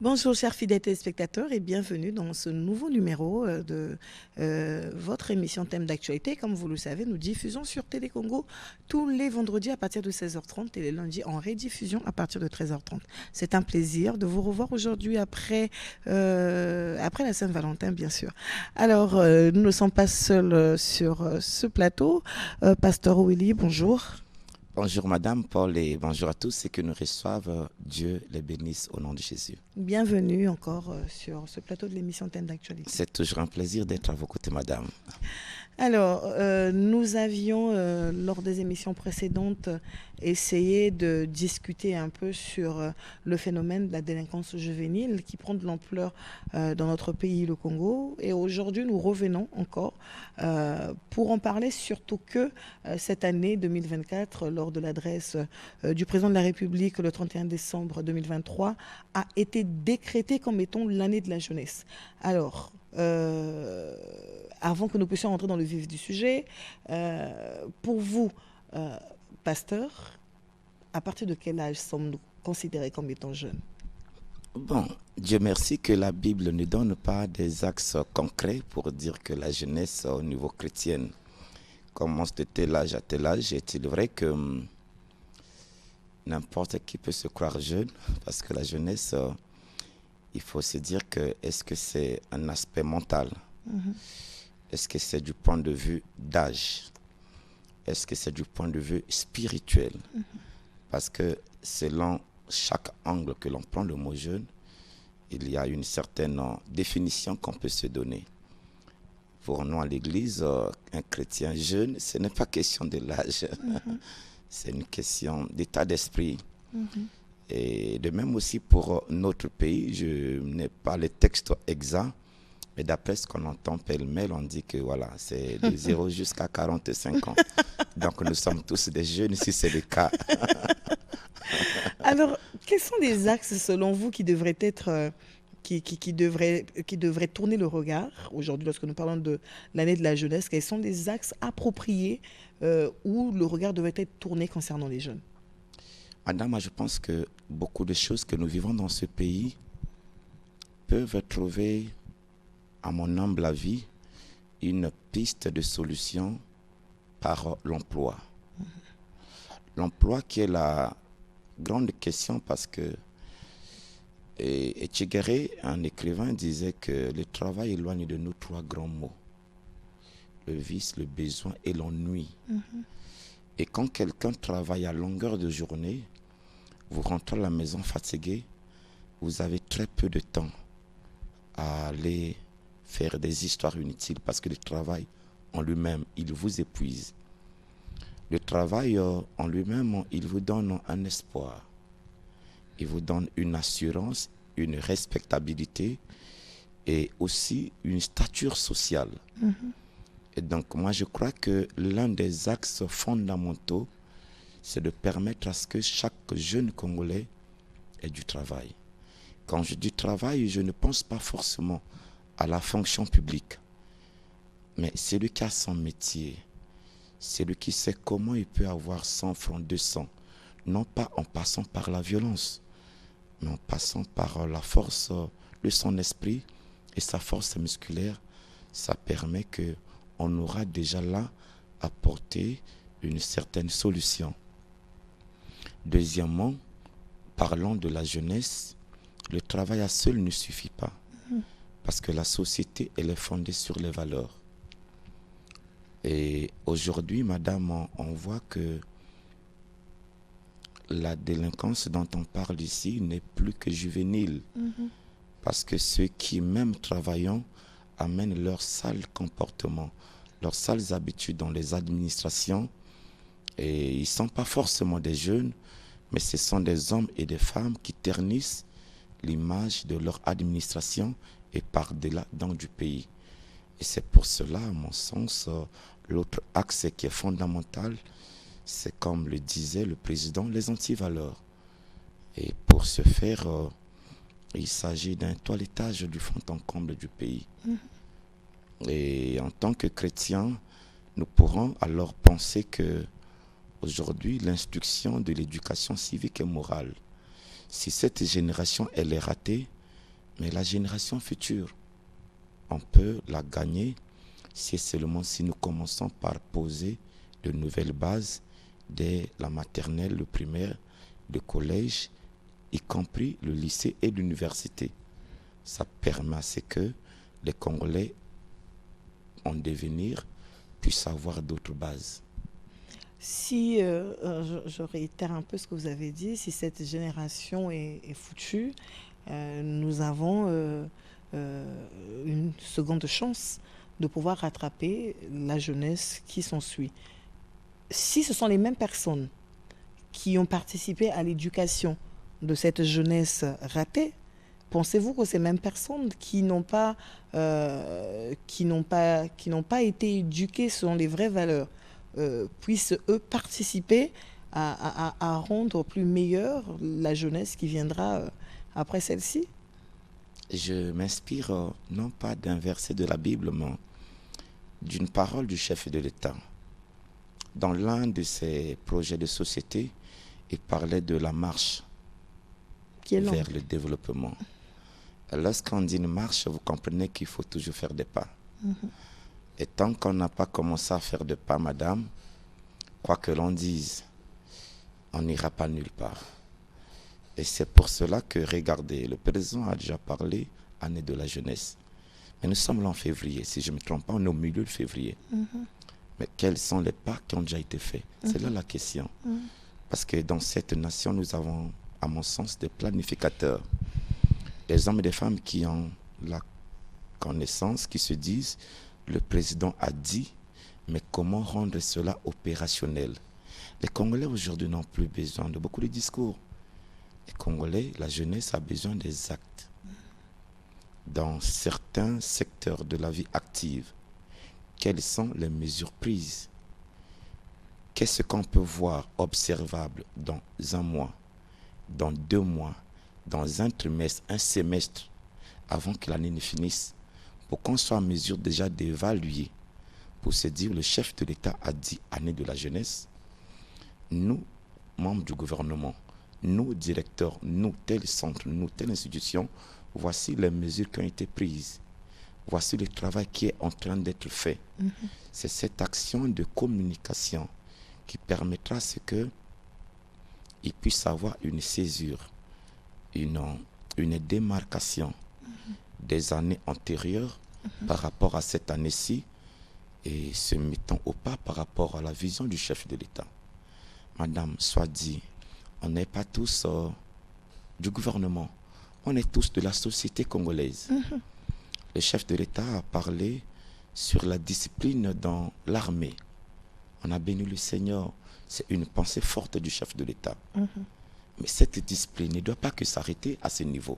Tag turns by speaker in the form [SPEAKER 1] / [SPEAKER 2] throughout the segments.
[SPEAKER 1] Bonjour chers fidèles téléspectateurs et bienvenue dans ce nouveau numéro de votre émission Thème d'actualité. Comme vous le savez, nous diffusons sur Télé Congo tous les vendredis à partir de 16h30 et les lundis en rediffusion à partir de 13h30. C'est un plaisir de vous revoir aujourd'hui après la Saint-Valentin, bien sûr. Alors, nous ne sommes pas seuls sur ce plateau. Pasteur Willy, bonjour.
[SPEAKER 2] Bonjour Madame Paul et bonjour à tous ceux qui nous reçoivent. Dieu les bénisse au nom de Jésus.
[SPEAKER 1] Bienvenue encore sur ce plateau de l'émission Thème d'actualité.
[SPEAKER 2] C'est toujours un plaisir d'être à vos côtés, Madame.
[SPEAKER 1] Alors, nous avions, lors des émissions précédentes, essayé de discuter un peu sur le phénomène de la délinquance juvénile qui prend de l'ampleur dans notre pays, le Congo. Et aujourd'hui, nous revenons encore pour en parler, surtout que cette année 2024, lors de l'adresse du président de la République le 31 décembre 2023, a été décrétée comme étant l'année de la jeunesse. Alors, avant que nous puissions entrer dans le vif du sujet, pour vous, pasteur, à partir de quel âge sommes-nous considérés comme étant jeunes?
[SPEAKER 2] Bon, Dieu merci que la Bible ne donne pas des axes concrets pour dire que la jeunesse au niveau chrétien commence de tel âge à tel âge. Est-il vrai que n'importe qui peut se croire jeune? Parce que la jeunesse, il faut se dire que est-ce que c'est un aspect mental? Est-ce que c'est du point de vue d'âge? Est-ce que c'est du point de vue spirituel? Parce que selon chaque angle que l'on prend le mot jeune, il y a une certaine définition qu'on peut se donner. Pour nous à l'église, un chrétien jeune, ce n'est pas question de l'âge. C'est une question d'état d'esprit. Et de même aussi pour notre pays, je n'ai pas le texte exact, mais d'après ce qu'on entend pêle-mêle, on dit que voilà, c'est de 0 jusqu'à 45 ans. Donc nous sommes tous des jeunes, si c'est le cas.
[SPEAKER 1] Alors, quels sont les axes, selon vous, qui devraient être, qui devraient tourner le regard aujourd'hui, lorsque nous parlons de l'année de la jeunesse? Quels sont les axes appropriés où le regard devrait être tourné concernant les jeunes?
[SPEAKER 2] Madame, moi, je pense que beaucoup de choses que nous vivons dans ce pays peuvent trouver, à mon humble avis, une piste de solution par l'emploi. L'emploi qui est la grande question parce que Etchegaray, un écrivain, disait que le travail éloigne de nous 3 grands mots. Le vice, le besoin et l'ennui. Et quand quelqu'un travaille à longueur de journée, vous rentrez à la maison fatigué, vous avez très peu de temps à aller faire des histoires inutiles parce que le travail en lui-même, il vous épuise. Le travail en lui-même, il vous donne un espoir. Il vous donne une assurance, une respectabilité et aussi une stature sociale. Et donc, moi, je crois que l'un des axes fondamentaux, c'est de permettre à ce que chaque jeune Congolais ait du travail. Quand je dis travail, je ne pense pas forcément à la fonction publique. Mais celui qui a son métier, celui qui sait comment il peut avoir 100 francs, 200, non pas en passant par la violence, mais en passant par la force de son esprit et sa force musculaire, ça permet qu'on aura déjà là apporté une certaine solution. Deuxièmement, parlons de la jeunesse, le travail à seul ne suffit pas. Parce que la société, elle est fondée sur les valeurs. Et aujourd'hui, madame, on voit que la délinquance dont on parle ici n'est plus que juvénile. Parce que ceux qui, même travaillant, amènent leur sale comportement, leurs sales habitudes dans les administrations. Et ils ne sont pas forcément des jeunes, mais ce sont des hommes et des femmes qui ternissent l'image de leur administration et par-delà dans du pays. Et c'est pour cela, à mon sens, l'autre axe qui est fondamental, c'est comme le disait le président, les antivaleurs. Et pour ce faire, il s'agit d'un toilettage du fond en comble du pays. Et en tant que chrétiens, nous pourrons alors penser que aujourd'hui, l'instruction de l'éducation civique et morale, si cette génération elle est ratée, Mais la génération future, on peut la gagner si seulement si nous commençons par poser de nouvelles bases dès la maternelle, le primaire, le collège, y compris le lycée et l'université. Ça permet à ce que les Congolais en devenir puissent avoir d'autres bases.
[SPEAKER 1] Si, je réitère un peu ce que vous avez dit, si cette génération est foutue, nous avons une seconde chance de pouvoir rattraper la jeunesse qui s'ensuit. Si ce sont les mêmes personnes qui ont participé à l'éducation de cette jeunesse ratée, pensez-vous que ces mêmes personnes qui n'ont pas été éduquées selon les vraies valeurs puissent, eux, participer à rendre plus meilleure la jeunesse qui viendra après celle-ci?
[SPEAKER 2] Je m'inspire non pas d'un verset de la Bible, mais d'une parole du chef de l'État. Dans l'un de ses projets de société, il parlait de la marche vers le développement. Lorsqu'on dit une marche, vous comprenez qu'il faut toujours faire des pas. Et tant qu'on n'a pas commencé à faire des pas, madame, quoi que l'on dise, on n'ira pas nulle part. Et c'est pour cela que, regardez, le président a déjà parlé, année de la jeunesse. Mais nous sommes là en février, si je ne me trompe pas, on est au milieu de février. Mais quels sont les pas qui ont déjà été faits? C'est là la question. Parce que dans cette nation, nous avons, à mon sens, des planificateurs. Des hommes et des femmes qui ont la connaissance, qui se disent, le président a dit, mais comment rendre cela opérationnel? Les Congolais aujourd'hui n'ont plus besoin de beaucoup de discours. Les Congolais, la jeunesse a besoin des actes. Dans certains secteurs de la vie active, quelles sont les mesures prises? Qu'est-ce qu'on peut voir observable dans un mois, dans 2 mois, dans un trimestre, un semestre, avant que l'année ne finisse, pour qu'on soit en mesure déjà d'évaluer, pour se dire, le chef de l'État a dit année de la jeunesse, nous, membres du gouvernement, nous, directeurs, nous, tel centre, nous, telle institution, voici les mesures qui ont été prises. Voici le travail qui est en train d'être fait. C'est cette action de communication qui permettra à ce qu'il puisse avoir une césure, une démarcation des années antérieures par rapport à cette année-ci et se mettant au pas par rapport à la vision du chef de l'État. Madame, soit dit, on n'est pas tous du gouvernement, on est tous de la société congolaise. Le chef de l'État a parlé sur la discipline dans l'armée. On a béni le Seigneur, c'est une pensée forte du chef de l'État. Mais cette discipline ne doit pas que s'arrêter à ce niveau.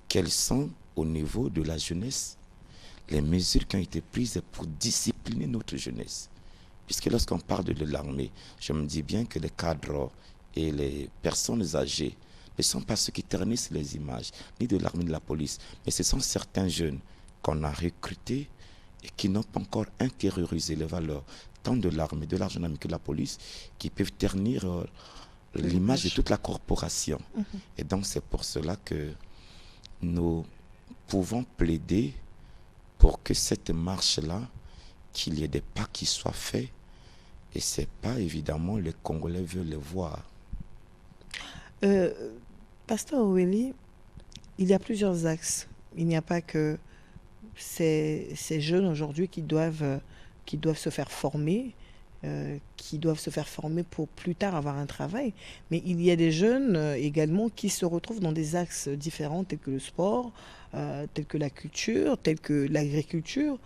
[SPEAKER 2] Quelles sont, au niveau de la jeunesse, les mesures qui ont été prises pour discipliner notre jeunesse? Puisque lorsqu'on parle de l'armée, je me dis bien que les cadres et les personnes âgées ne sont pas ceux qui ternissent les images, ni de l'armée ni de la police, mais ce sont certains jeunes qu'on a recrutés et qui n'ont pas encore intériorisé les valeurs, tant de l'armée, de la gendarmerie que de la police, qui peuvent ternir l'image de toute la corporation. Et donc c'est pour cela que nous pouvons plaider pour que cette marche-là, qu'il y ait des pas qui soient faits, et ces pas, évidemment, les Congolais veulent les voir.
[SPEAKER 1] Pasteur Oweli, il y a plusieurs axes. Il n'y a pas que ces jeunes aujourd'hui qui doivent se faire former, pour plus tard avoir un travail. Mais il y a des jeunes également qui se retrouvent dans des axes différents, tels que le sport, tels que la culture, tels que l'agriculture.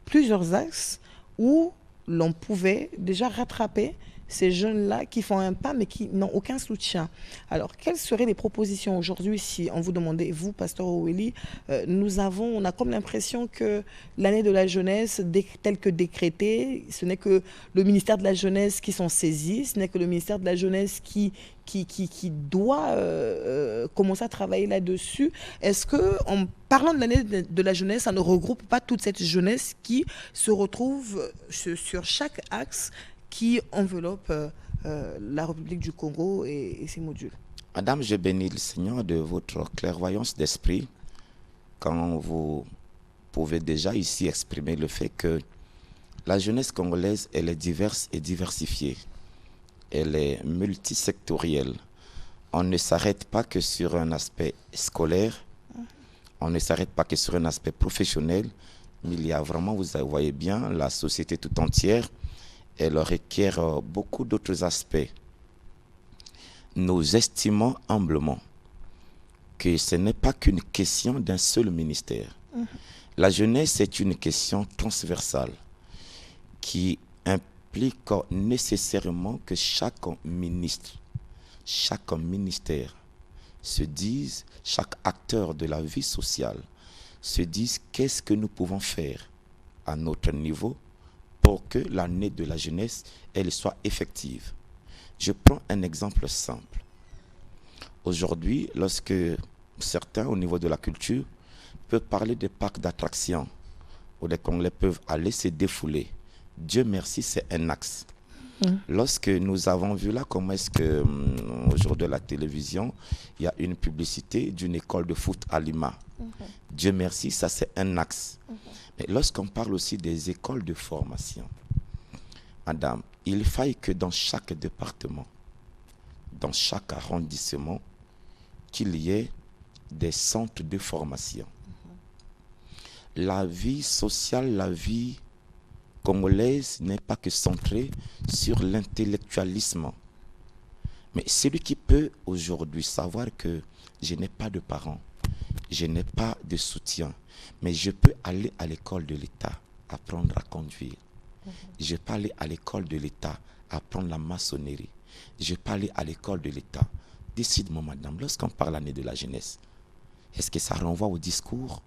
[SPEAKER 1] Plusieurs axes où l'on pouvait déjà rattraper ces jeunes-là qui font un pas mais qui n'ont aucun soutien. Alors, quelles seraient les propositions aujourd'hui si on vous demandait, vous, Pasteur Oweli, on a comme l'impression que l'année de la jeunesse, telle que décrétée, ce n'est que le ministère de la Jeunesse qui s'en saisit, ce n'est que le ministère de la Jeunesse qui doit commencer à travailler là-dessus. Est-ce que, en parlant de l'année de la jeunesse, ça ne regroupe pas toute cette jeunesse qui se retrouve sur chaque axe qui enveloppe la République du Congo et ses modules?
[SPEAKER 2] Madame, je bénis le Seigneur de votre clairvoyance d'esprit quand vous pouvez déjà ici exprimer le fait que la jeunesse congolaise, elle est diverse et diversifiée. Elle est multisectorielle. On ne s'arrête pas que sur un aspect scolaire, on ne s'arrête pas que sur un aspect professionnel, mais il y a vraiment, vous voyez bien, la société tout entière, elle requiert beaucoup d'autres aspects. Nous estimons humblement que ce n'est pas qu'une question d'un seul ministère. La jeunesse est une question transversale qui implique nécessairement que chaque ministre, chaque ministère se dise, chaque acteur de la vie sociale se dise qu'est-ce que nous pouvons faire à notre niveau pour que l'année de la jeunesse, elle soit effective. Je prends un exemple simple. Aujourd'hui, lorsque certains au niveau de la culture peuvent parler des parcs d'attractions où les Congolais peuvent aller se défouler, Dieu merci, c'est un axe. Lorsque nous avons vu là comment est-ce que aujourd'hui à la télévision, il y a une publicité d'une école de foot à Lima. Dieu merci, ça c'est un axe. Mais lorsqu'on parle aussi des écoles de formation, madame, il faille que dans chaque département, dans chaque arrondissement, qu'il y ait des centres de formation. La vie sociale, la vie congolaise n'est pas que centrée sur l'intellectualisme. Mais celui qui peut aujourd'hui savoir que je n'ai pas de parents, je n'ai pas de soutien, mais je peux aller à l'école de l'État, apprendre à conduire. Je peux aller à l'école de l'État, apprendre la maçonnerie. Je peux aller à l'école de l'État. Décide-moi, madame, lorsqu'on parle l'année de la jeunesse, est-ce que ça renvoie au discours?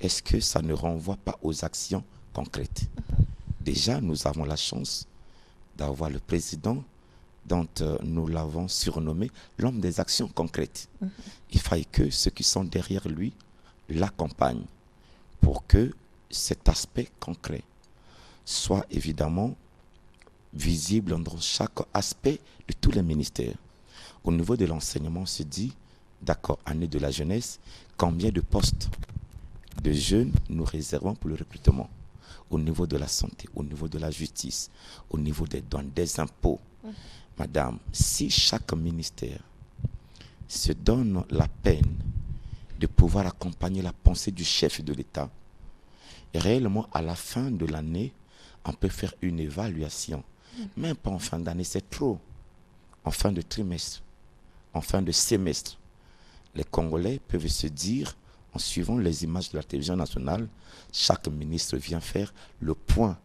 [SPEAKER 2] Est-ce que ça ne renvoie pas aux actions concrètes? Déjà, nous avons la chance d'avoir le président dont nous l'avons surnommé l'homme des actions concrètes. Il faille que ceux qui sont derrière lui l'accompagnent pour que cet aspect concret soit évidemment visible dans chaque aspect de tous les ministères. Au niveau de l'enseignement, on se dit, d'accord, année de la jeunesse, combien de postes de jeunes nous réservons pour le recrutement? Au niveau de la santé, au niveau de la justice, au niveau des douanes, des impôts. Madame, si chaque ministère se donne la peine de pouvoir accompagner la pensée du chef de l'État, réellement à la fin de l'année, on peut faire une évaluation. Même pas en fin d'année, c'est trop. En fin de trimestre, en fin de semestre, les Congolais peuvent se dire, en suivant les images de la télévision nationale, chaque ministre vient faire le point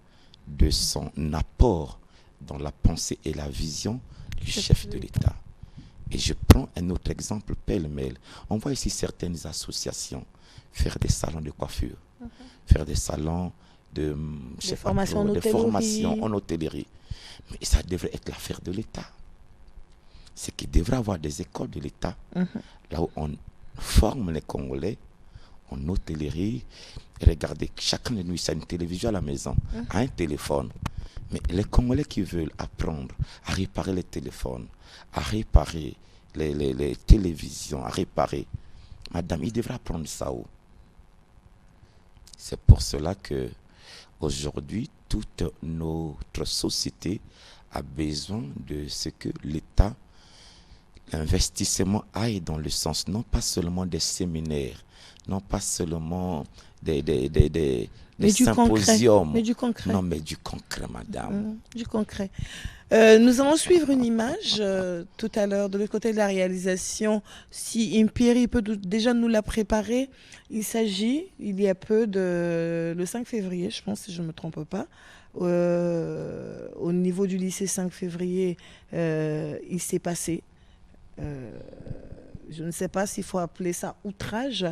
[SPEAKER 2] de son apport dans la pensée et la vision du chef de l'État. Et je prends un autre exemple pêle-mêle. On voit ici certaines associations faire des salons de coiffure, faire des salons de
[SPEAKER 1] formations
[SPEAKER 2] en hôtellerie. Mais ça devrait être l'affaire de l'État. C'est qu'il devrait y avoir des écoles de l'État, là où on forme les Congolais en hôtellerie. Regardez, chacun de nous, il a une télévision à la maison, a un téléphone. Mais les Congolais qui veulent apprendre à réparer les téléphones, à réparer les télévisions, à réparer, madame, ils devraient apprendre ça où? C'est pour cela que aujourd'hui, toute notre société a besoin de ce que l'État, l'investissement aille dans le sens, non pas seulement des séminaires, non pas seulement des symposiums.
[SPEAKER 1] Mais du concret.
[SPEAKER 2] Non, mais du concret, madame.
[SPEAKER 1] Du concret. Nous allons suivre une image tout à l'heure de l'autre côté de la réalisation. Si Impiri peut déjà nous la préparer, il s'agit, il y a peu, le 5 février, je pense, si je ne me trompe pas, au niveau du lycée 5 février, il s'est passé, je ne sais pas s'il faut appeler ça outrage,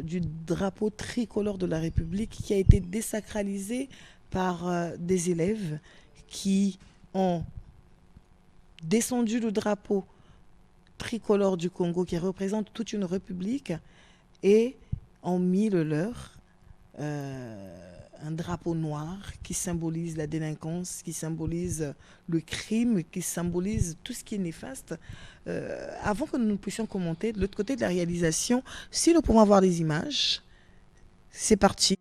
[SPEAKER 1] du drapeau tricolore de la République qui a été désacralisé par des élèves qui ont descendu le drapeau tricolore du Congo qui représente toute une république et ont mis le leur un drapeau noir qui symbolise la délinquance, qui symbolise le crime, qui symbolise tout ce qui est néfaste. Avant que nous puissions commenter, de l'autre côté de la réalisation, si nous pouvons avoir des images, c'est parti.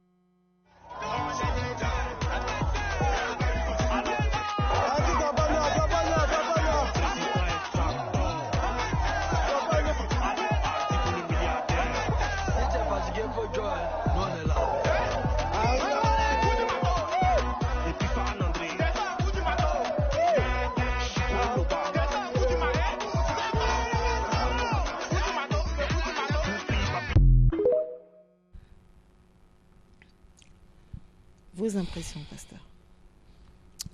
[SPEAKER 1] Vos impressions, pasteur?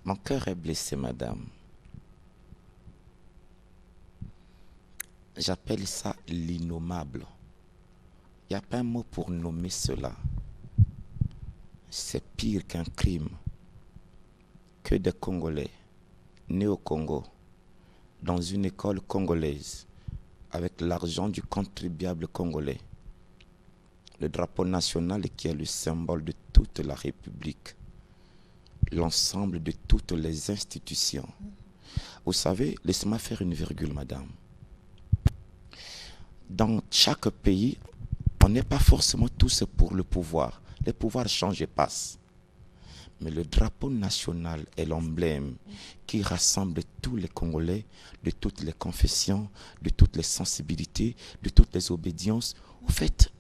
[SPEAKER 2] Mon cœur est blessé, madame. J'appelle ça l'innommable. Il n'y a pas un mot pour nommer cela. C'est pire qu'un crime. Que des Congolais nés au Congo, dans une école congolaise, avec l'argent du contribuable congolais, le drapeau national qui est le symbole de toute la République, l'ensemble de toutes les institutions. Vous savez, laissez-moi faire une virgule, madame. Dans chaque pays, on n'est pas forcément tous pour le pouvoir. Les pouvoirs changent et passent. Mais le drapeau national est l'emblème qui rassemble tous les Congolais de toutes les confessions, de toutes les sensibilités, de toutes les obédiences. En fait,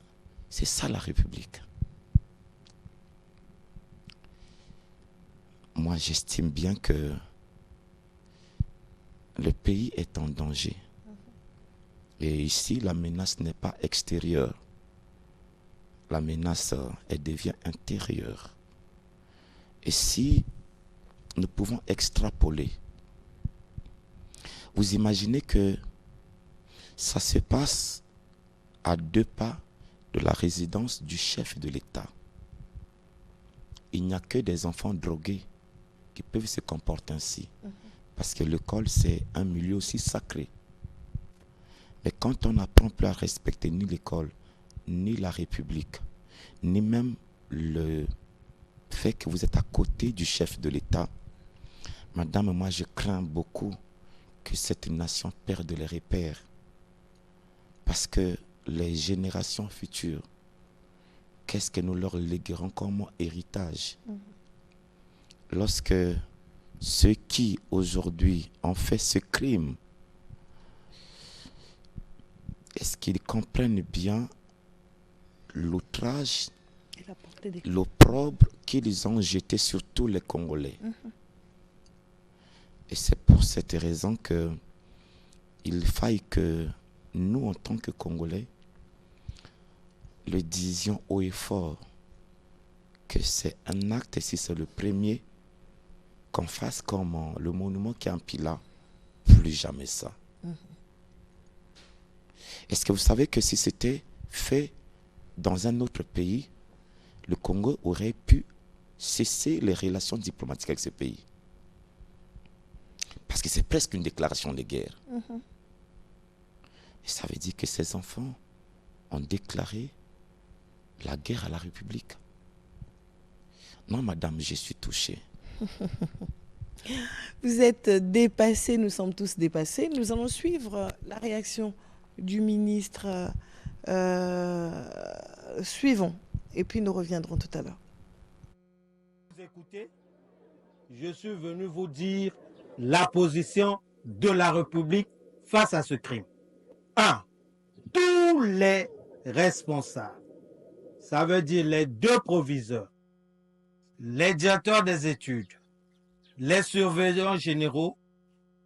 [SPEAKER 2] c'est ça la République. Moi, j'estime bien que le pays est en danger. Et ici, la menace n'est pas extérieure. La menace, elle devient intérieure. Et si nous pouvons extrapoler, vous imaginez que ça se passe à 2 pas de la résidence du chef de l'État. Il n'y a que des enfants drogués qui peuvent se comporter ainsi. Parce que l'école, c'est un milieu aussi sacré. Mais quand on n'apprend plus à respecter ni l'école, ni la République, ni même le fait que vous êtes à côté du chef de l'État, madame, moi je crains beaucoup que cette nation perde les repères. Parce que les générations futures, qu'est-ce que nous leur léguerons comme héritage? Lorsque ceux qui aujourd'hui ont fait ce crime, est-ce qu'ils comprennent bien l'outrage, l'opprobre qu'ils ont jeté sur tous les Congolais? Et c'est pour cette raison que il faille que nous, en tant que Congolais, le disions haut et fort que c'est un acte, et si c'est le premier, qu'on fasse comme le monument qui est en Pila, plus jamais ça. Est-ce que vous savez que si c'était fait dans un autre pays, le Congo aurait pu cesser les relations diplomatiques avec ce pays? Parce que c'est presque une déclaration de guerre. Et ça veut dire que ces enfants ont déclaré la guerre à la République. Non, madame, je suis touché.
[SPEAKER 1] Vous êtes dépassé, nous sommes tous dépassés. Nous allons suivre la réaction du ministre. Suivons, et puis nous reviendrons tout à l'heure.
[SPEAKER 3] Vous écoutez, je suis venu vous dire la position de la République face à ce crime. 1. Tous les responsables, ça veut dire les 2 proviseurs, les directeurs des études, les surveillants généraux,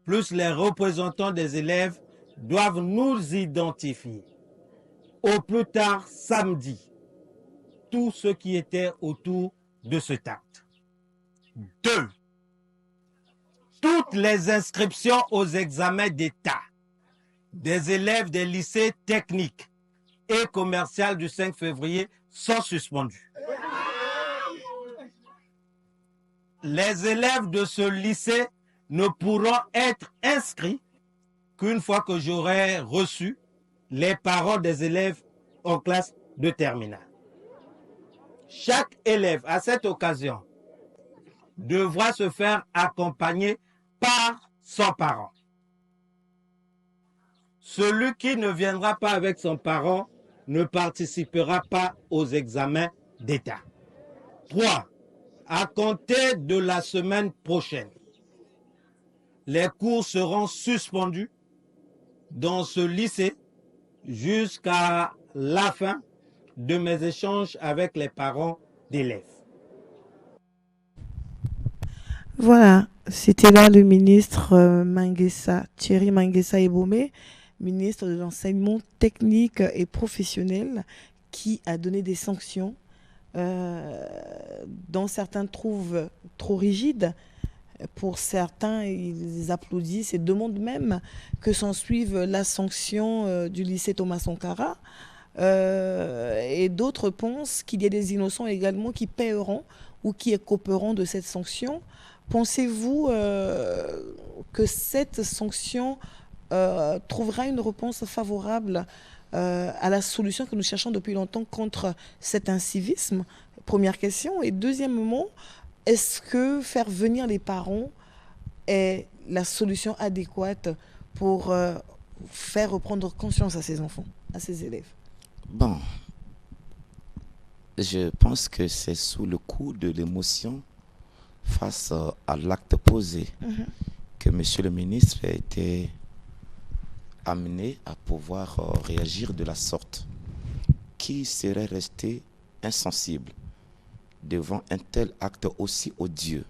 [SPEAKER 3] plus les représentants des élèves, doivent nous identifier au plus tard samedi tout ce qui était autour de cet acte. 2. Toutes les inscriptions aux examens d'État des élèves des lycées techniques et commerciaux du 5 février sont suspendues. Les élèves de ce lycée ne pourront être inscrits qu'une fois que j'aurai reçu les parents des élèves en classe de terminale. chaque élève à cette occasion devra se faire accompagner par son parent. Celui qui ne viendra pas avec son parent ne participera pas aux examens d'État. 3. À compter de la semaine prochaine, les cours seront suspendus dans ce lycée jusqu'à la fin de mes échanges avec les parents d'élèves.
[SPEAKER 1] Voilà, c'était là le ministre Manguessa, Thierry Manguessa Ebomé, ministre de l'enseignement technique et professionnel, qui a donné des sanctions dont certains trouvent trop rigides. Pour certains, ils applaudissent et demandent même que s'en suive la sanction du lycée Thomas Sankara. Et d'autres pensent qu'il y a des innocents également qui paieront ou qui écoperont de cette sanction. Pensez-vous que cette sanction trouvera une réponse favorable à la solution que nous cherchons depuis longtemps contre cet incivisme? Première question. Et deuxièmement, est-ce que faire venir les parents est la solution adéquate pour faire reprendre conscience à ces enfants, à ces élèves?
[SPEAKER 2] Bon, je pense que c'est sous le coup de l'émotion face à l'acte posé que monsieur le ministre a été amené à pouvoir réagir de la sorte. Qui serait resté insensible devant un tel acte aussi odieux?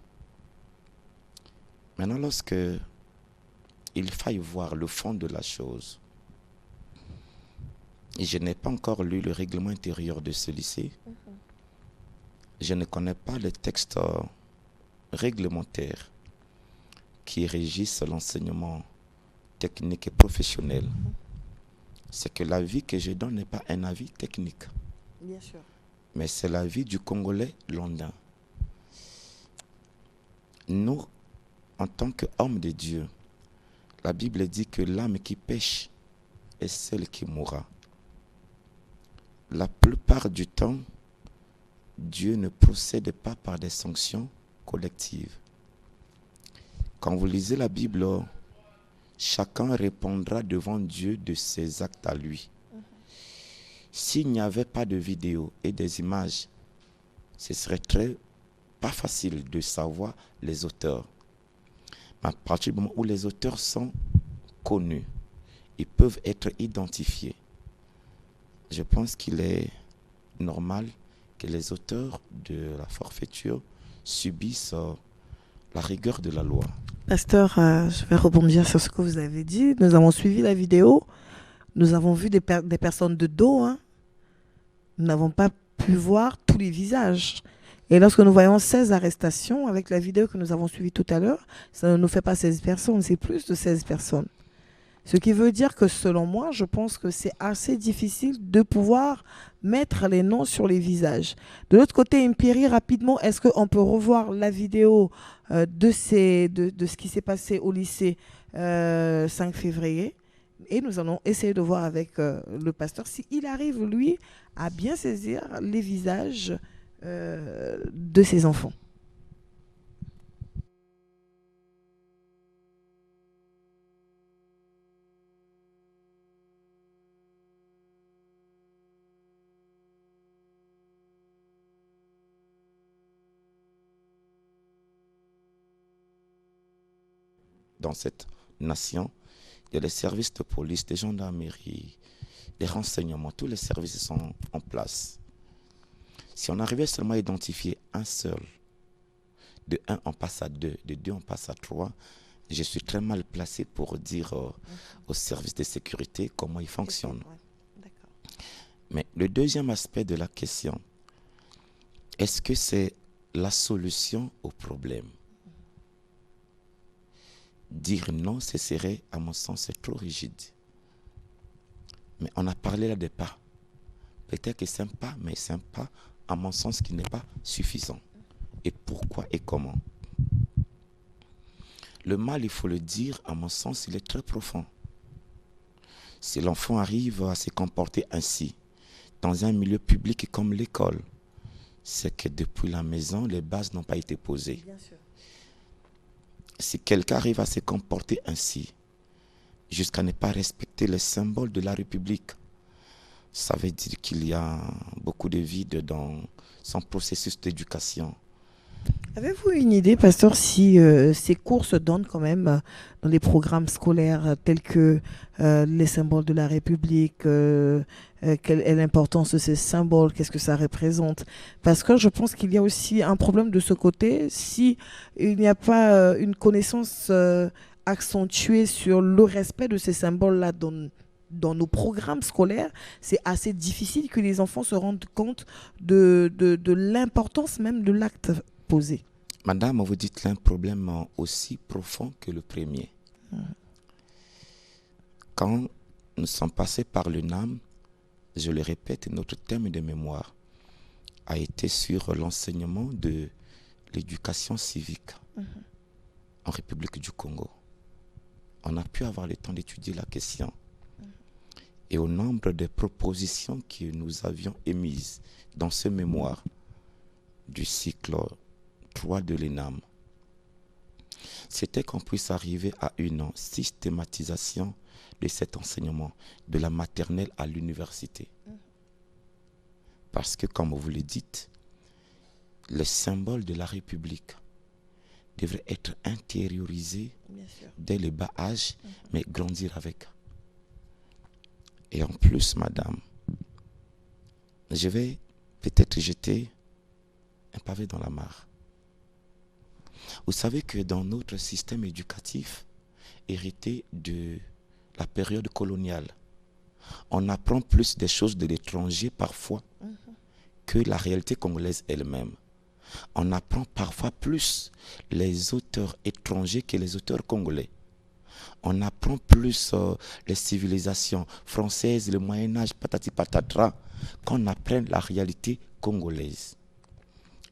[SPEAKER 2] Maintenant, lorsque il faille voir le fond de la chose, et je n'ai pas encore lu le règlement intérieur de ce lycée, je ne connais pas les textes réglementaires qui régissent l'enseignement technique et professionnel. C'est que l'avis que je donne n'est pas un avis technique.
[SPEAKER 1] Bien sûr.
[SPEAKER 2] Mais c'est l'avis du Congolais lambda. Nous, en tant qu'hommes de Dieu, la Bible dit que l'âme qui pêche est celle qui mourra. La plupart du temps, Dieu ne procède pas par des sanctions collectives. Quand vous lisez la Bible, chacun répondra devant Dieu de ses actes à lui. S'il n'y avait pas de vidéos et des images, ce serait pas facile de savoir les auteurs. Mais à partir du moment où les auteurs sont connus, ils peuvent être identifiés. Je pense qu'il est normal que les auteurs de la forfaiture subissent la rigueur de la loi.
[SPEAKER 1] Pasteur, je vais rebondir sur ce que vous avez dit. Nous avons suivi la vidéo. Nous avons vu des personnes de dos. Hein. Nous n'avons pas pu voir tous les visages. Et lorsque nous voyons 16 arrestations, avec la vidéo que nous avons suivie tout à l'heure, ça ne nous fait pas 16 personnes, c'est plus de 16 personnes. Ce qui veut dire que selon moi, je pense que c'est assez difficile de pouvoir mettre les noms sur les visages. De l'autre côté, Impéry, rapidement, est-ce qu'on peut revoir la vidéo de ce qui s'est passé au lycée 5 février? Et nous allons essayer de voir avec le pasteur s'il arrive, lui, à bien saisir les visages de ses enfants.
[SPEAKER 2] Dans cette nation, il y a les services de police, des gendarmeries, des renseignements, tous les services sont en place. Si on arrivait seulement à identifier un seul, de 1 on passe à 2, de 2 on passe à 3, je suis très mal placé pour dire aux services de sécurité comment ils fonctionnent. Mais le deuxième aspect de la question, est-ce que c'est la solution au problème? Dire non, ce serait, à mon sens, c'est trop rigide. Mais on a parlé là des pas. Peut-être que c'est un pas, mais c'est un pas, à mon sens, qui n'est pas suffisant. Et pourquoi et comment? Le mal, il faut le dire, à mon sens, il est très profond. Si l'enfant arrive à se comporter ainsi, dans un milieu public comme l'école, c'est que depuis la maison, les bases n'ont pas été posées.
[SPEAKER 1] Bien sûr.
[SPEAKER 2] Si quelqu'un arrive à se comporter ainsi, jusqu'à ne pas respecter les symboles de la République, ça veut dire qu'il y a beaucoup de vide dans son processus d'éducation.
[SPEAKER 1] Avez-vous une idée, pasteur, si ces cours se donnent quand même dans les programmes scolaires tels que les symboles de la République, quelle est l'importance de ces symboles, qu'est-ce que ça représente? Parce que je pense qu'il y a aussi un problème de ce côté, si il n'y a pas une connaissance accentuée sur le respect de ces symboles-là dans nos programmes scolaires, c'est assez difficile que les enfants se rendent compte de l'importance même de l'acte posé.
[SPEAKER 2] Madame, vous dites là un problème aussi profond que le premier. Quand nous sommes passés par l'UNAM, je le répète, notre thème de mémoire a été sur l'enseignement de l'éducation civique en République du Congo. On a pu avoir le temps d'étudier la question. Et au nombre de propositions que nous avions émises dans ce mémoire du cycle 3 de l'ENAM, c'était qu'on puisse arriver à une systématisation de cet enseignement, de la maternelle à l'université. Parce que, comme vous le dites, le symbole de la République devrait être intériorisé dès le bas âge, mais grandir avec. Et en plus, madame, je vais peut-être jeter un pavé dans la mare. Vous savez que dans notre système éducatif, hérité de la période coloniale, on apprend plus des choses de l'étranger parfois que la réalité congolaise elle-même. On apprend parfois plus les auteurs étrangers que les auteurs congolais. On apprend plus les civilisations françaises, le Moyen-Âge, patati patatra, qu'on apprenne la réalité congolaise.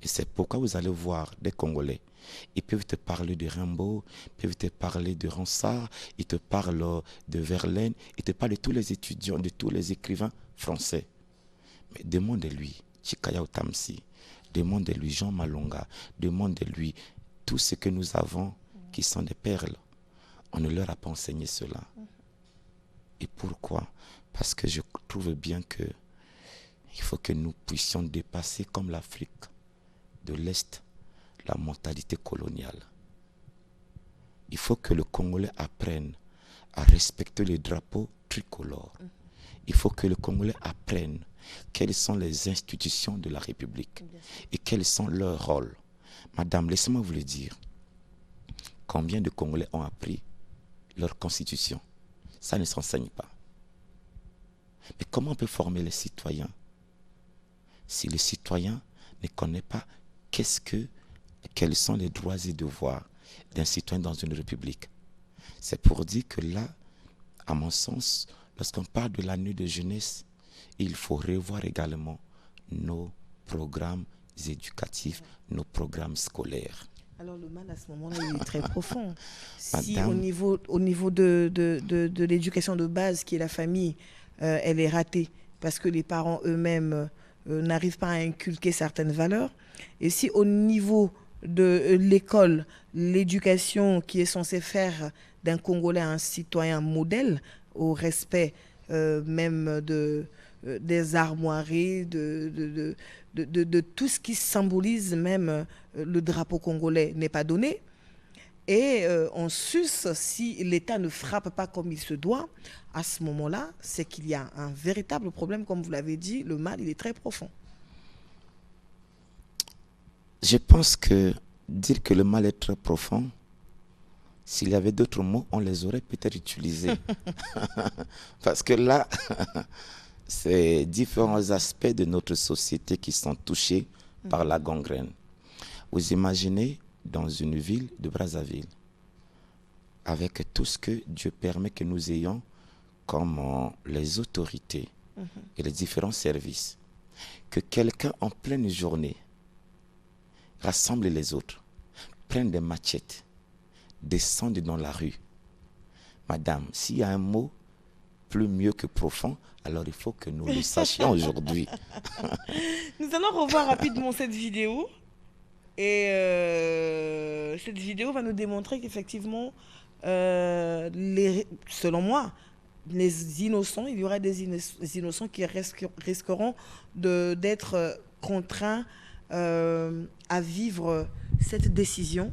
[SPEAKER 2] Et c'est pourquoi vous allez voir des Congolais. Ils peuvent te parler de Rimbaud, ils peuvent te parler de Ronsard, ils te parlent de Verlaine, ils te parlent de tous les étudiants, de tous les écrivains français. Mais demandez-lui Chikaya Otamsi, demandez-lui Jean Malonga, demandez-lui tout ce que nous avons qui sont des perles. On ne leur a pas enseigné cela. Et pourquoi? Parce que je trouve bien que il faut que nous puissions dépasser comme l'Afrique de l'Est la mentalité coloniale. Il faut que le Congolais apprenne à respecter le drapeau tricolore. Il faut que le Congolais apprenne quelles sont les institutions de la République et quels sont leurs rôles. Madame, laissez-moi vous le dire. Combien de Congolais ont appris leur constitution? Ça ne s'enseigne pas. Mais comment on peut former les citoyens si le citoyen ne connaît pas quels sont les droits et devoirs d'un citoyen dans une république? C'est pour dire que là, à mon sens, lorsqu'on parle de l'année de jeunesse, il faut revoir également nos programmes éducatifs, nos programmes scolaires.
[SPEAKER 1] Alors le mal à ce moment-là, il est très profond. Si au niveau de l'éducation de base, qui est la famille, elle est ratée parce que les parents eux-mêmes n'arrivent pas à inculquer certaines valeurs, et si au niveau de l'école, l'éducation qui est censée faire d'un Congolais un citoyen modèle, au respect même des armoiries, de tout ce qui symbolise même le drapeau congolais n'est pas donné. Et en sus, si l'État ne frappe pas comme il se doit, à ce moment-là, c'est qu'il y a un véritable problème, comme vous l'avez dit, le mal, il est très profond.
[SPEAKER 2] Je pense que dire que le mal est très profond, s'il y avait d'autres mots, on les aurait peut-être utilisés. Parce que là, c'est différents aspects de notre société qui sont touchés par la gangrène. Vous imaginez dans une ville de Brazzaville, avec tout ce que Dieu permet que nous ayons comme les autorités et les différents services, que quelqu'un en pleine journée rassemble les autres, prenne des machettes, descende dans la rue. Madame, s'il y a un mot plus mieux que profond. Alors il faut que nous le sachions aujourd'hui.
[SPEAKER 1] Nous allons revoir rapidement cette vidéo. Et cette vidéo va nous démontrer qu'effectivement, selon moi, les innocents, il y aura des innocents qui risqueront d'être contraints à vivre cette décision.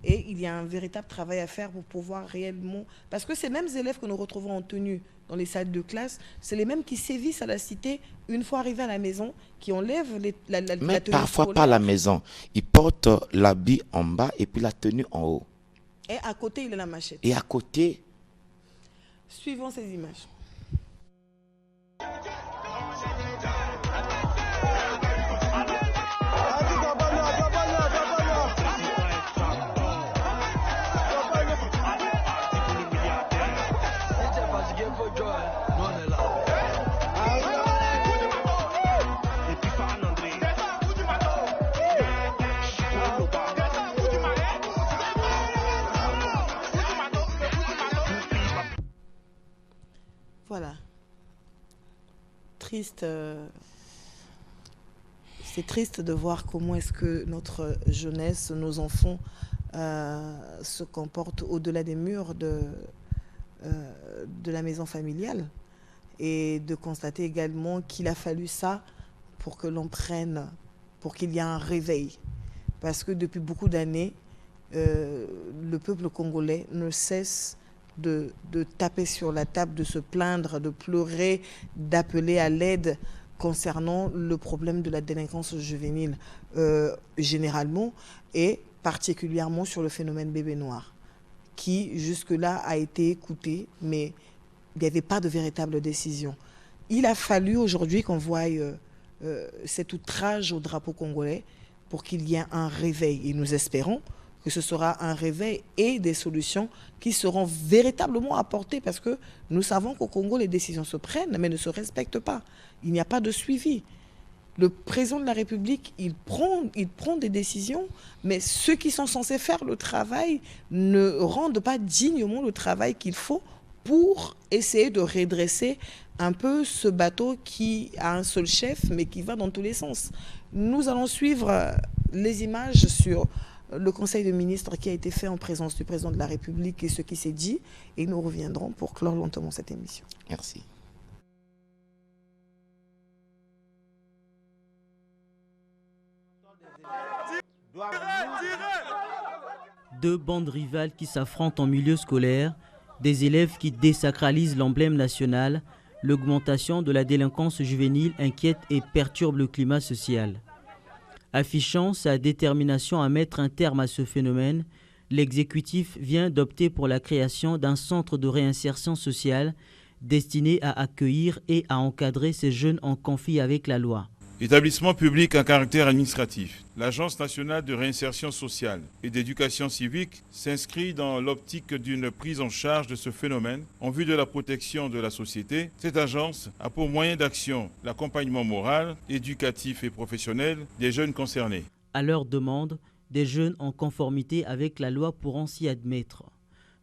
[SPEAKER 1] Et il y a un véritable travail à faire pour pouvoir réellement... Parce que ces mêmes élèves que nous retrouvons en tenue dans les salles de classe, c'est les mêmes qui sévissent à la cité une fois arrivés à la maison, qui enlèvent la tenue
[SPEAKER 2] Mais parfois
[SPEAKER 1] scolaire.
[SPEAKER 2] pas à la maison. Ils portent l'habit en bas et puis la tenue en haut.
[SPEAKER 1] Et à côté, il a la machette.
[SPEAKER 2] Et à côté...
[SPEAKER 1] Suivons ces images. Voilà. Triste. C'est triste de voir comment est-ce que notre jeunesse, nos enfants se comportent au-delà des murs de la maison familiale. Et de constater également qu'il a fallu ça pour que l'on prenne, pour qu'il y ait un réveil. Parce que depuis beaucoup d'années, le peuple congolais ne cesse de taper sur la table, de se plaindre, de pleurer, d'appeler à l'aide concernant le problème de la délinquance juvénile généralement et particulièrement sur le phénomène bébé noir qui jusque-là a été écouté, mais il n'y avait pas de véritable décision. Il a fallu aujourd'hui qu'on voie cet outrage au drapeau congolais pour qu'il y ait un réveil. Et nous espérons que ce sera un réveil et des solutions qui seront véritablement apportées parce que nous savons qu'au Congo, les décisions se prennent mais ne se respectent pas. Il n'y a pas de suivi. Le président de la République, il prend des décisions, mais ceux qui sont censés faire le travail ne rendent pas dignement le travail qu'il faut pour essayer de redresser un peu ce bateau qui a un seul chef, mais qui va dans tous les sens. Nous allons suivre les images sur le Conseil de ministres qui a été fait en présence du président de la République et ce qui s'est dit, et nous reviendrons pour clore lentement cette émission.
[SPEAKER 2] Merci.
[SPEAKER 4] Deux bandes rivales qui s'affrontent en milieu scolaire, des élèves qui désacralisent l'emblème national, l'augmentation de la délinquance juvénile inquiète et perturbe le climat social. Affichant sa détermination à mettre un terme à ce phénomène, l'exécutif vient d'opter pour la création d'un centre de réinsertion sociale destiné à accueillir et à encadrer ces jeunes en conflit avec la loi.
[SPEAKER 5] Établissement public à caractère administratif, l'Agence nationale de réinsertion sociale et d'éducation civique s'inscrit dans l'optique d'une prise en charge de ce phénomène en vue de la protection de la société. Cette agence a pour moyen d'action l'accompagnement moral, éducatif et professionnel des jeunes concernés.
[SPEAKER 4] À leur demande, des jeunes en conformité avec la loi pourront s'y admettre.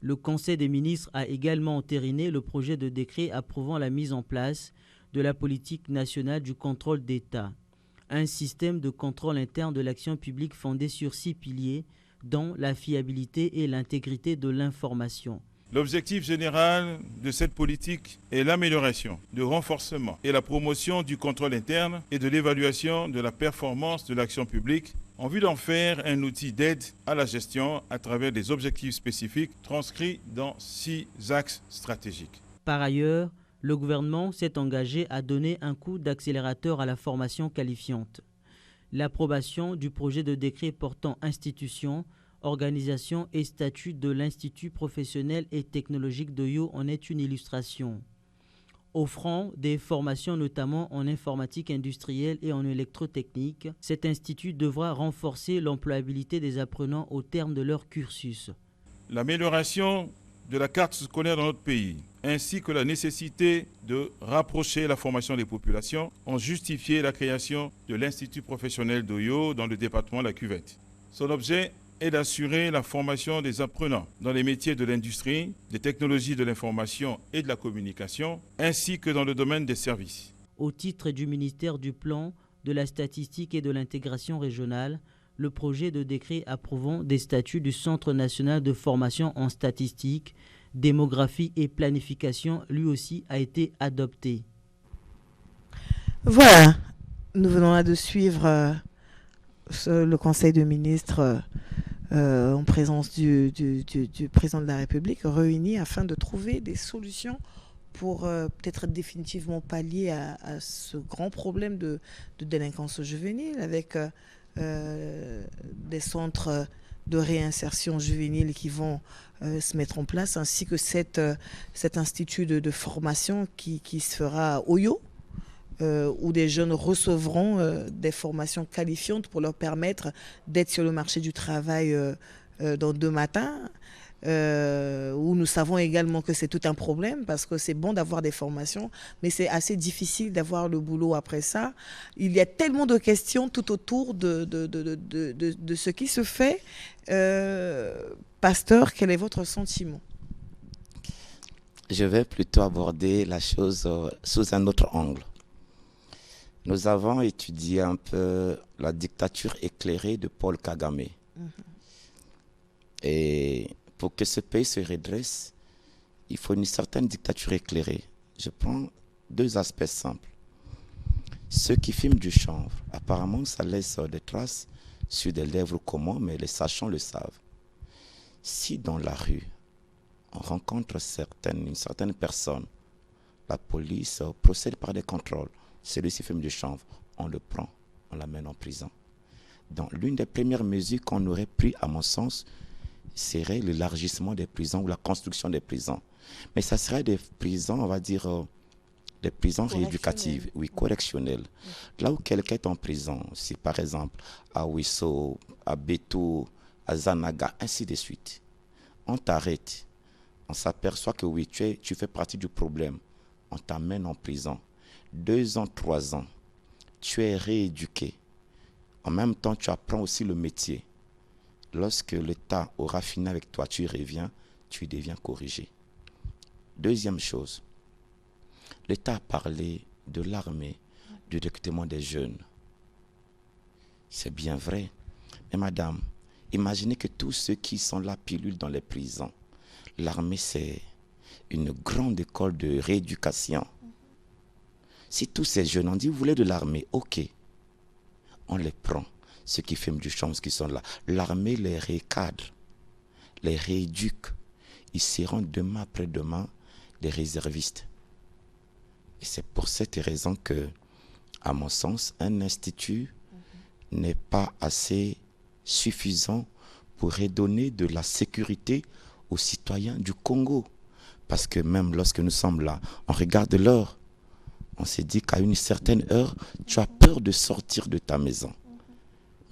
[SPEAKER 4] Le Conseil des ministres a également entériné le projet de décret approuvant la mise en place de la politique nationale du contrôle d'État, un système de contrôle interne de l'action publique fondé sur 6 piliers, dont la fiabilité et l'intégrité de l'information.
[SPEAKER 5] L'objectif général de cette politique est l'amélioration, le renforcement et la promotion du contrôle interne et de l'évaluation de la performance de l'action publique en vue d'en faire un outil d'aide à la gestion à travers des objectifs spécifiques transcrits dans 6 axes stratégiques.
[SPEAKER 4] Par ailleurs, le gouvernement s'est engagé à donner un coup d'accélérateur à la formation qualifiante. L'approbation du projet de décret portant institution, organisation et statut de l'Institut professionnel et technologique d'Oyo en est une illustration. Offrant des formations notamment en informatique industrielle et en électrotechnique, cet institut devra renforcer l'employabilité des apprenants au terme de leur cursus.
[SPEAKER 5] L'amélioration de la carte scolaire dans notre pays, ainsi que la nécessité de rapprocher la formation des populations, ont justifié la création de l'Institut professionnel d'Oyo dans le département de la Cuvette. Son objet est d'assurer la formation des apprenants dans les métiers de l'industrie, des technologies de l'information et de la communication, ainsi que dans le domaine des services.
[SPEAKER 4] Au titre du ministère du Plan, de la Statistique et de l'Intégration régionale, le projet de décret approuvant des statuts du Centre national de formation en statistique, démographie et planification, lui aussi, a été adopté.
[SPEAKER 1] Voilà, nous venons là de suivre le Conseil de ministres en présence du président de la République réuni afin de trouver des solutions pour peut-être définitivement pallier à ce grand problème de délinquance juvénile avec des centres de réinsertion juvénile qui vont se mettre en place, ainsi que cet institut de formation qui se fera à Oyo, où des jeunes recevront des formations qualifiantes pour leur permettre d'être sur le marché du travail dans 2 matins, où nous savons également que c'est tout un problème parce que c'est bon d'avoir des formations, mais c'est assez difficile d'avoir le boulot après ça. Il y a tellement de questions tout autour de ce qui se fait. Pasteur, quel est votre sentiment?
[SPEAKER 2] Je vais plutôt aborder la chose sous un autre angle. Nous avons étudié un peu la dictature éclairée de Paul Kagame. Et pour que ce pays se redresse, il faut une certaine dictature éclairée. Je prends 2 aspects simples. Ceux qui fument du chanvre, apparemment ça laisse des traces sur des lèvres communs, mais les sachants le savent. Si dans la rue, on rencontre une certaine personne, la police procède par des contrôles. Celui-ci fume du chanvre, on le prend, on l'amène en prison. Donc l'une des premières mesures qu'on aurait pris, à mon sens, serait l'élargissement des prisons ou la construction des prisons. Mais ça serait des prisons, on va dire, des prisons rééducatives, oui, correctionnelles. Là où quelqu'un est en prison, si par exemple à Wisso, à Beto, à Zanaga, ainsi de suite, on t'arrête, on s'aperçoit que oui, tu fais partie du problème, on t'amène en prison. 2 ans, 3 ans, tu es rééduqué. En même temps, tu apprends aussi le métier. Lorsque l'État aura fini avec toi, tu reviens, tu deviens corrigé. Deuxième chose, l'État a parlé de l'armée, du recrutement des jeunes. C'est bien vrai. Mais madame, imaginez que tous ceux qui sont là pilule dans les prisons, l'armée c'est une grande école de rééducation. Si tous ces jeunes ont dit, vous voulez de l'armée, ok, on les prend. Ceux qui fument du chanvre, qui sont là. L'armée les recadre, les rééduque. Ils seront demain après-demain des réservistes. Et c'est pour cette raison que, à mon sens, un institut n'est pas assez suffisant pour redonner de la sécurité aux citoyens du Congo. Parce que même lorsque nous sommes là, on regarde l'heure. On s'est dit qu'à une certaine heure, tu as peur de sortir de ta maison.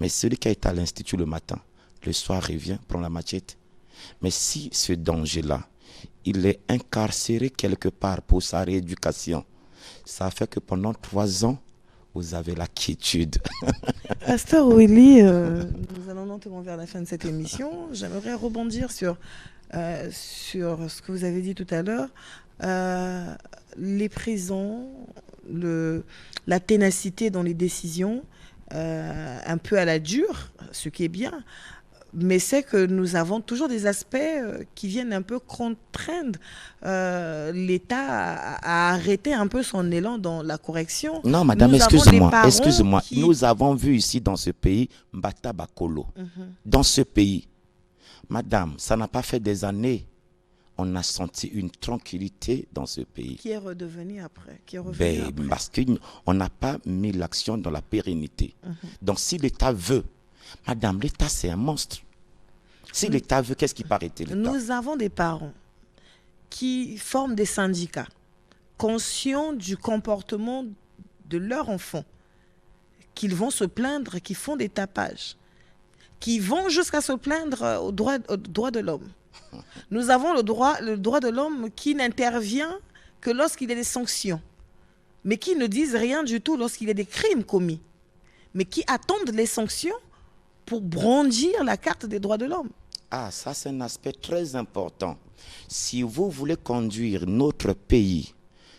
[SPEAKER 2] Mais celui qui a été à l'institut le matin, le soir revient, prend la machette. Mais si ce danger-là, il est incarcéré quelque part pour sa rééducation, ça fait que pendant 3 ans, vous avez la quiétude.
[SPEAKER 1] Pasteur Willy, nous allons lentement vers la fin de cette émission. J'aimerais rebondir sur ce que vous avez dit tout à l'heure. Les prisons, la ténacité dans les décisions, un peu à la dure, ce qui est bien, mais c'est que nous avons toujours des aspects qui viennent un peu contraindre l'État à arrêter un peu son élan dans la correction.
[SPEAKER 2] Non, madame, excuse-moi. Nous avons vu ici dans ce pays Mbata Bakolo. Dans ce pays, madame, ça n'a pas fait des années. On a senti une tranquillité dans ce pays.
[SPEAKER 1] Qui est redevenu après, après.
[SPEAKER 2] Parce qu'on n'a pas mis l'action dans la pérennité. Donc si l'État veut, madame, l'État c'est un monstre. Si l'État veut, qu'est-ce qui peut arrêter l'État?
[SPEAKER 1] Nous avons des parents qui forment des syndicats, conscients du comportement de leurs enfants, qu'ils vont se plaindre, qui font des tapages, qui vont jusqu'à se plaindre au droit de l'homme. Nous avons le droit de l'homme qui n'intervient que lorsqu'il y a des sanctions, mais qui ne disent rien du tout lorsqu'il y a des crimes commis, mais qui attendent les sanctions pour brandir la carte des droits de l'homme.
[SPEAKER 2] Ah, ça c'est un aspect très important. Si vous voulez conduire notre pays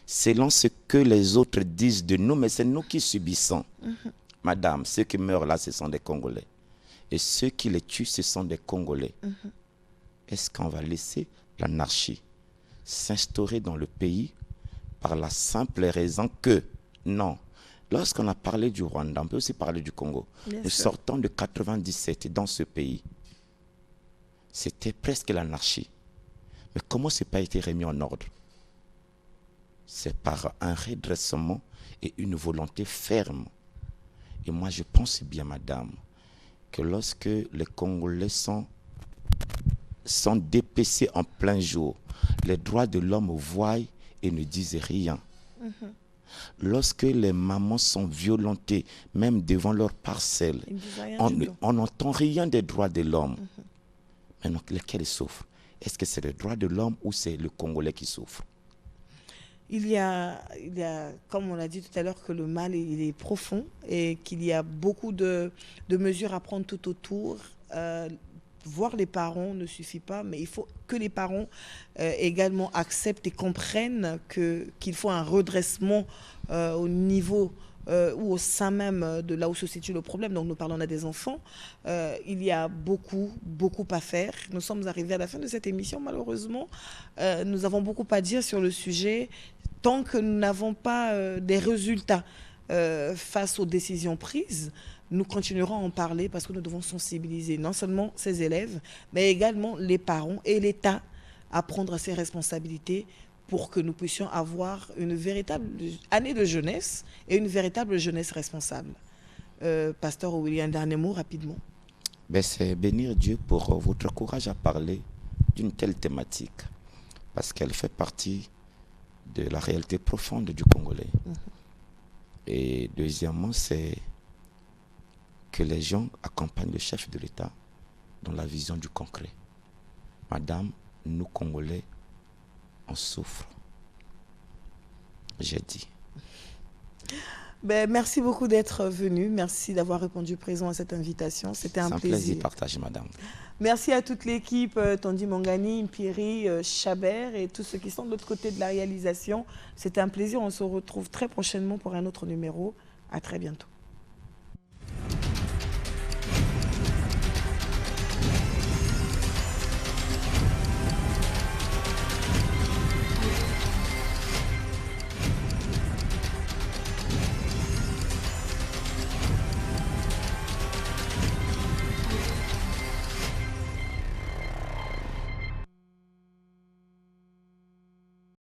[SPEAKER 2] selon ce que les autres disent de nous, mais c'est nous qui subissons. Madame, ceux qui meurent là, ce sont des Congolais. Et ceux qui les tuent, ce sont des Congolais. Est-ce qu'on va laisser l'anarchie s'instaurer dans le pays par la simple raison que, non, lorsqu'on a parlé du Rwanda, on peut aussi parler du Congo. Nous sortons de 97 dans ce pays. C'était presque l'anarchie. Mais comment ce n'est pas été remis en ordre? C'est par un redressement et une volonté ferme. Et moi, je pense bien, madame, que lorsque les Congolais sont dépecés en plein jour, les droits de l'homme voient et ne disent rien. Lorsque les mamans sont violentées, même devant leur parcelle, on n'entend rien des droits de l'homme. Maintenant, lesquels souffrent? Est-ce que c'est les droits de l'homme ou c'est le Congolais qui souffre?
[SPEAKER 1] Il y a, comme on l'a dit tout à l'heure, que le mal il est profond et qu'il y a beaucoup de mesures à prendre tout autour. Voir les parents ne suffit pas, mais il faut que les parents également acceptent et comprennent qu'il faut un redressement au niveau ou au sein même de là où se situe le problème. Donc nous parlons là des enfants. Il y a beaucoup à faire. Nous sommes arrivés à la fin de cette émission, malheureusement. Nous avons beaucoup à dire sur le sujet. Tant que nous n'avons pas des résultats face aux décisions prises, nous continuerons à en parler parce que nous devons sensibiliser non seulement ces élèves, mais également les parents et l'État à prendre ses responsabilités pour que nous puissions avoir une véritable année de jeunesse et une véritable jeunesse responsable. Pasteur Owili, un dernier mot rapidement.
[SPEAKER 2] C'est bénir Dieu pour votre courage à parler d'une telle thématique, parce qu'elle fait partie de la réalité profonde du Congolais. Et deuxièmement, c'est que les gens accompagnent le chef de l'État dans la vision du concret. Madame, nous Congolais, on souffre. J'ai dit.
[SPEAKER 1] Merci beaucoup d'être venu. Merci d'avoir répondu présent à cette invitation. C'était un plaisir.
[SPEAKER 2] C'est un plaisir partagé, madame.
[SPEAKER 1] Merci à toute l'équipe, Tondi Mongani, Mpiri, Chabert et tous ceux qui sont de l'autre côté de la réalisation. C'était un plaisir. On se retrouve très prochainement pour un autre numéro. À très bientôt.